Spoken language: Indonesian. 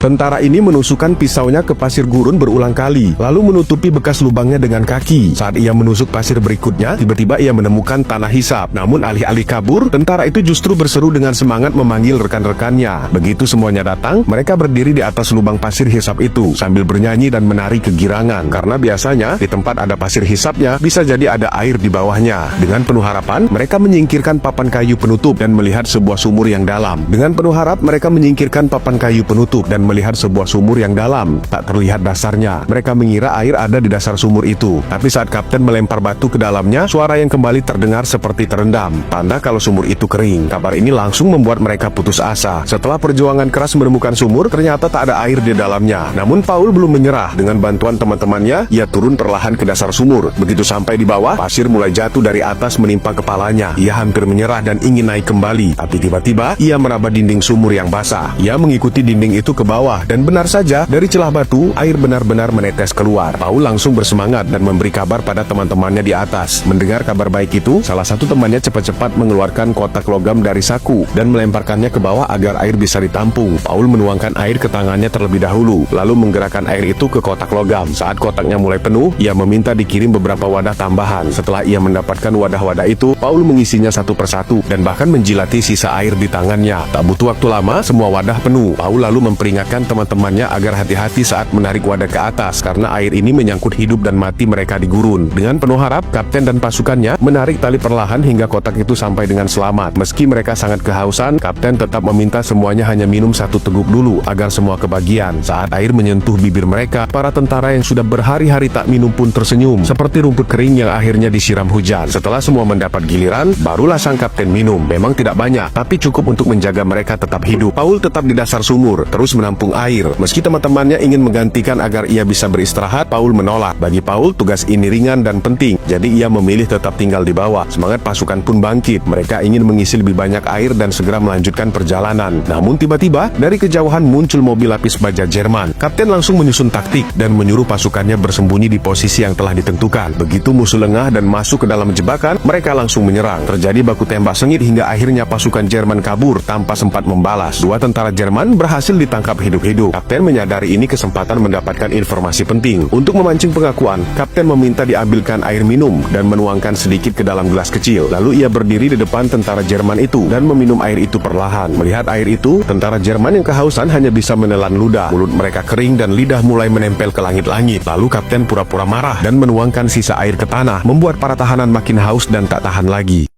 Tentara ini menusukkan pisaunya ke pasir gurun berulang kali, lalu menutupi bekas lubangnya dengan kaki. Saat ia menusuk pasir berikutnya, tiba-tiba ia menemukan tanah hisap. Namun alih-alih kabur, tentara itu justru berseru dengan semangat memanggil rekan-rekannya. Begitu semuanya datang, mereka berdiri di atas lubang pasir hisap itu, sambil bernyanyi dan menari kegirangan. Karena biasanya, di tempat ada pasir hisapnya, bisa jadi ada air di bawahnya. Dengan penuh harapan, mereka menyingkirkan papan kayu penutup dan melihat sebuah sumur yang dalam. Dengan penuh harap, mereka menyingkirkan papan kayu penutup dan melihat sebuah sumur yang dalam. Tak terlihat dasarnya. Mereka mengira air ada di dasar sumur itu. Tapi saat kapten melempar batu ke dalamnya, suara yang kembali terdengar seperti terendam. Tanda kalau sumur itu kering. Kabar ini langsung membuat mereka putus asa. Setelah perjuangan keras menemukan sumur, ternyata tak ada air di dalamnya. Namun Paul belum menyerah. Dengan bantuan teman-temannya, ia turun perlahan ke dasar sumur. Begitu sampai di bawah, pasir mulai jatuh dari atas menimpa kepalanya. Ia hampir menyerah dan ingin naik kembali. Tapi tiba-tiba, ia meraba dinding sumur yang basah. Ia mengikuti dinding itu ke bawah. Dan benar saja, dari celah batu, air benar-benar menetes keluar. Paul langsung bersemangat dan memberi kabar pada teman-temannya di atas. Mendengar kabar baik itu, salah satu temannya cepat-cepat mengeluarkan kotak logam dari saku dan melemparkannya ke bawah agar air bisa ditampung. Paul menuangkan air ke tangannya terlebih dahulu, lalu menggerakkan air itu ke kotak logam. Saat kotaknya mulai penuh, ia meminta dikirim beberapa wadah tambahan. Setelah ia mendapatkan wadah-wadah itu, Paul mengisinya satu persatu dan bahkan menjilati sisa air di tangannya. Tak butuh waktu lama, semua wadah penuh. Paul lalu memperingatkan teman-temannya agar hati-hati saat menarik wadah ke atas karena air ini menyangkut hidup dan mati mereka di gurun. Dengan penuh harap, kapten dan pasukannya menarik tali perlahan hingga kotak itu sampai dengan selamat. Meski mereka sangat kehausan, kapten tetap meminta semuanya hanya minum satu teguk dulu agar semua kebagian. Saat air menyentuh bibir mereka, para tentara yang sudah berhari-hari tak minum pun tersenyum seperti rumput kering yang akhirnya disiram hujan. Setelah semua mendapat giliran, barulah sang kapten minum. Memang tidak banyak, tapi cukup untuk menjaga mereka tetap hidup. Paul tetap di dasar sumur, terus menampung air. Meski teman-temannya ingin menggantikan agar ia bisa beristirahat, Paul menolak. Bagi Paul, tugas ini ringan dan penting, jadi ia memilih tetap tinggal di bawah. Semangat pasukan pun bangkit. Mereka ingin mengisi lebih banyak air dan segera melanjutkan perjalanan. Namun tiba-tiba, dari kejauhan muncul mobil lapis baja Jerman. Kapten langsung menyusun taktik dan menyuruh pasukannya bersembunyi di posisi yang telah ditentukan. Begitu musuh lengah dan masuk ke dalam jebakan, mereka langsung menyerang. Terjadi baku tembak sengit hingga akhirnya pasukan Jerman kabur tanpa sempat membalas. Dua tentara Jerman berhasil ditangkap hidup-hidup. Kapten menyadari ini kesempatan mendapatkan informasi penting. Untuk memancing pengakuan, kapten meminta diambilkan air minum dan menuangkan sedikit ke dalam gelas kecil. Lalu ia berdiri di depan tentara Jerman itu dan meminum air itu perlahan. Melihat air itu, tentara Jerman yang kehausan hanya bisa menelan ludah. Mulut mereka kering dan lidah mulai menempel ke langit-langit. Lalu kapten pura-pura marah dan menuangkan sisa air ke tanah, membuat para tahanan makin haus dan tak tahan lagi.